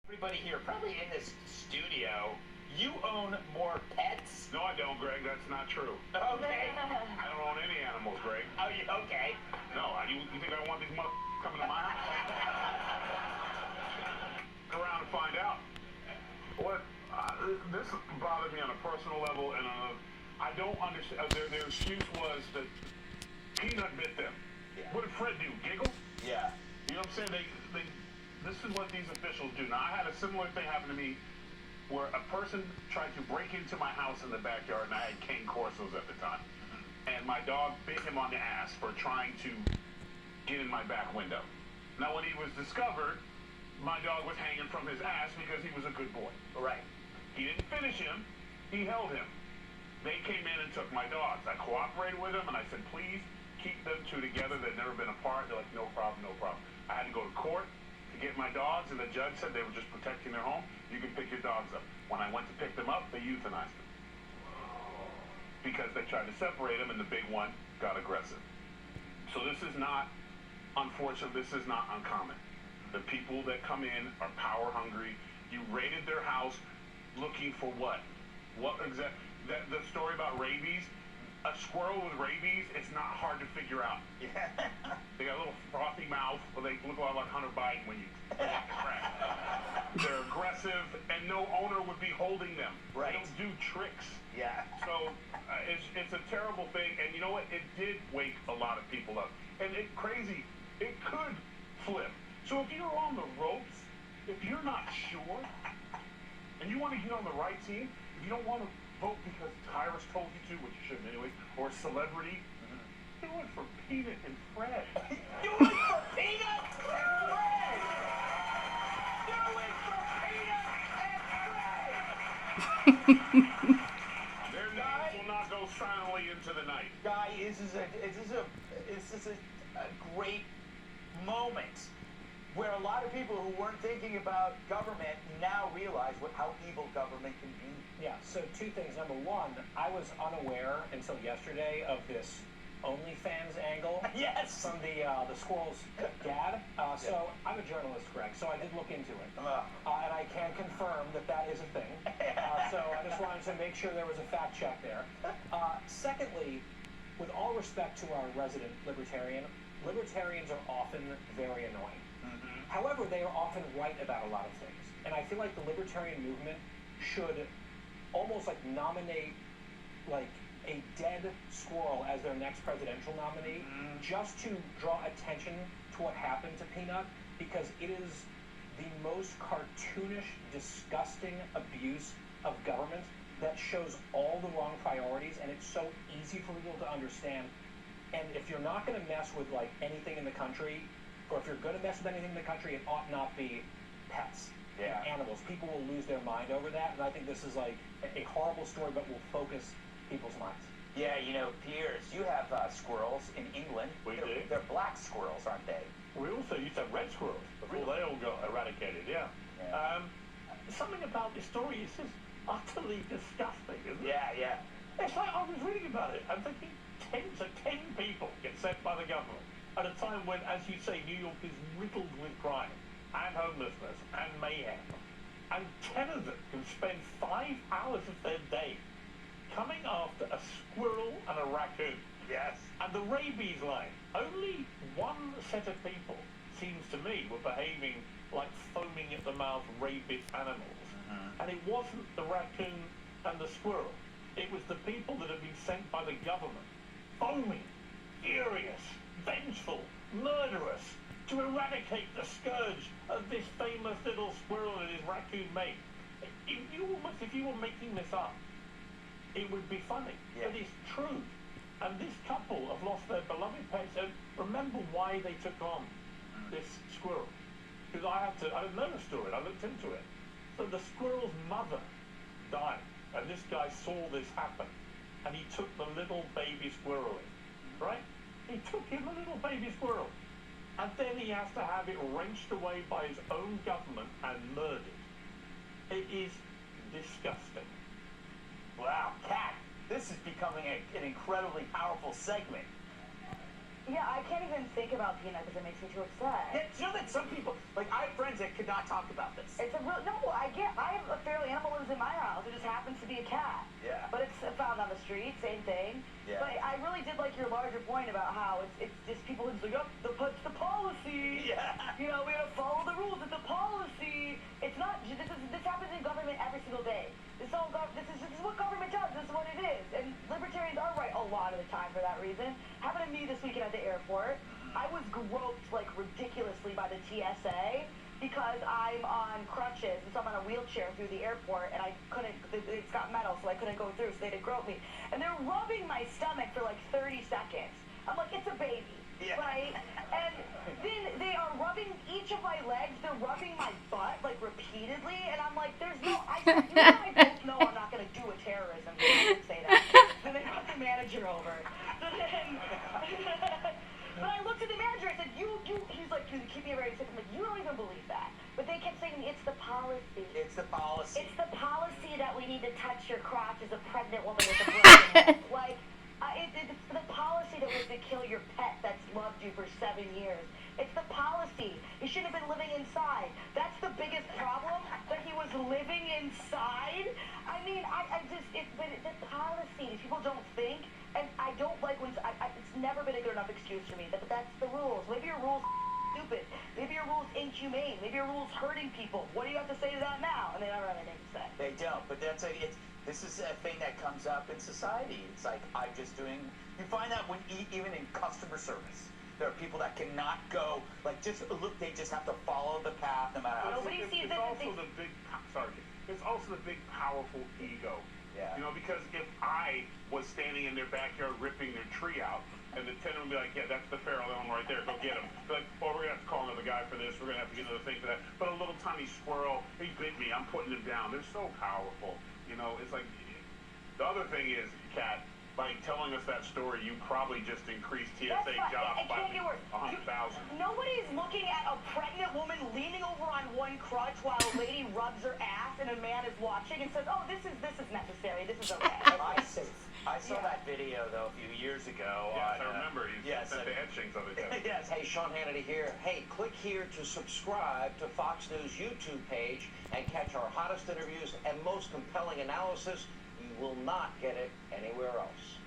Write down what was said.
Everybody here, probably in this studio, you own more pets? No, I don't, Greg. That's not true. Okay. I don't own any animals, Greg. Oh, you okay? No, you think I want these motherfuckers coming to my house? Go around and find out. What? This bothered me on a personal level, and I don't understand. Their excuse was that Peanut bit them. Yeah. What did Fred do? Giggle? Yeah. You know what I'm saying? This is what these officials do. Now, I had a similar thing happen to me where a person tried to break into my house in the backyard, and I had cane corsos at the time. And my dog bit him on the ass for trying to get in my back window. Now, when he was discovered, my dog was hanging from his ass because he was a good boy. Right. He didn't finish him. He held him. They came in and took my dogs. I cooperated with them, and I said, please keep them two together. They've never been apart. They're like, no problem, no problem. I had to go to court to get my dogs, and the judge said they were just protecting their home. You can pick your dogs up. When I went to pick them up, they euthanized them because they tried to separate them, and the big one got aggressive. So this is not, unfortunately, this is not uncommon. The people that come in are power hungry. You raided their house looking for what? What exactly? The story about rabies, a squirrel with rabies, it's not hard to figure out. Yeah. They got a little frothy mouth, but they look a lot like Hunter Biden when you crack. They're aggressive, and no owner would be holding them. Right. They don't do tricks. Yeah. So it's a terrible thing, and you know what? It did wake a lot of people up. And it's crazy. It could flip. So if you're on the ropes, if you're not sure, and you want to get on the right team, if you don't want to vote because Tyrus told you to, which you shouldn't anyway, or celebrity, do it for Peanut and Fred. Do it for Peanut and Fred! Do it for Peanut and Fred! Their names will not go silently into the night. Guy, this is a great moment where a lot of people who weren't thinking about government now realize how evil government can be. Yeah, so two things. Number one, I was unaware until yesterday of this OnlyFans angle. Yes! From the Squirrel's dad. So I'm a journalist, Greg, so I did look into it. And I can confirm that is a thing. So I just wanted to make sure there was a fact check there. Secondly, with all respect to our resident libertarian, libertarians are often very annoying. However, they are often right about a lot of things. And I feel like the libertarian movement should almost like nominate like a dead squirrel as their next presidential nominee just to draw attention to what happened to Peanut, because it is the most cartoonish, disgusting abuse of government that shows all the wrong priorities, and it's so easy for people to understand. And if you're not going to mess with like anything in the country, or if you're going to mess with anything in the country, it ought not be pets. Yeah. Animals. People will lose their mind over that, and I think this is like a horrible story, but will focus people's minds. Yeah, you know, Piers, you have squirrels in England. We do. They're black squirrels, aren't they? We also used to have red squirrels before they all got eradicated, yeah. Something about this story is just utterly disgusting, isn't it? Yeah, yeah. It's like I was reading about it. I'm thinking 10 people get sent by the government at a time when, as you say, New York is riddled with crime and homelessness and mayhem. And 10 of them can spend 5 hours of their day coming after a squirrel and a raccoon. Yes. And the rabies line, only one set of people, seems to me, were behaving like foaming at the mouth rabid animals. And it wasn't the raccoon and the squirrel. It was the people that had been sent by the government, foaming, furious, vengeful, murderous, to eradicate the scourge of this famous little squirrel and his raccoon mate. If you were making this up, it would be funny, but it's true. And this couple have lost their beloved pets. And remember why they took on this squirrel. Because I didn't know the story, I looked into it. So the squirrel's mother died, and this guy saw this happen, and he took the little baby squirrel in, right? He took him a little baby squirrel, and then he has to have it wrenched away by his own government and murdered. It is disgusting. Wow, Kat, this is becoming an incredibly powerful segment. Yeah, I can't even think about Peanut because it makes me too upset. Yeah, you know that some people, like I have friends that could not talk about this. It's a real, street, same thing. Yeah. But I really did like your larger point about how it's just people who's like, oh, it's the policy. Yeah. You know, we gotta follow the rules. It's a policy. It's not. This happens in government every single day. This is what government does. This is what it is. And libertarians are right a lot of the time for that reason. Happened to me this weekend at the airport. I was groped like ridiculously by the TSA because I'm on crutches, and so I'm on a wheelchair through the airport, and I couldn't. It's got metal, so I couldn't go through. So they had to grope me, and they're rubbing my stomach for like 30 seconds. I'm like, it's a baby. Yeah. Right? And then they are rubbing each of my legs. They're rubbing my butt, like, repeatedly. And I'm like, there's no... you and I both know I'm not going to do a terrorism. I didn't say that. So they brought the manager over. So then... But I looked at the manager. I said, he's like, keep me very sick. I'm like, you don't even believe that. But they kept saying, it's the policy. It's the policy. It's the policy that we need to touch your crotch as a pregnant woman with a broken hip. Like... it's the policy that was to kill your pet that's loved you for 7 years. It's the policy. He shouldn't have been living inside. That's the biggest problem, that he was living inside. I mean, but the policy. People don't think, and I don't like when, it's never been a good enough excuse for me, but that's the rules. Maybe your rules stupid. Maybe your rules inhumane. Maybe your rules hurting people. What do you have to say to that now? And they never have anything to say. They don't, but this is a thing that comes up in society. It's like, you find that when even in customer service, there are people that cannot go, like, they just have to follow the path no matter how. Nobody sees it's it. Also the big, it's also the big, powerful ego. Yeah. You know, because if I was standing in their backyard ripping their tree out, and the tenant would be like, yeah, that's the feral animal right there, go get him. Be like, oh, we're going to have to call another guy for this, we're going to have to get another thing for that. But a little tiny squirrel, he bit me, I'm putting him down. They're so powerful. You know, it's like, the other thing is, Kat, by telling us that story, you probably just increased TSA jobs by 100,000. Nobody's looking at a pregnant woman leaning over on one crutch while a lady rubs her ass and a man is watching and says, oh, this is necessary, this is okay. I saw that video, though, a few years ago. Yes, I remember. You sent the etchings of it. Yes. Hey, Sean Hannity here. Hey, click here to subscribe to Fox News YouTube page and catch our hottest interviews and most compelling analysis. You will not get it anywhere else.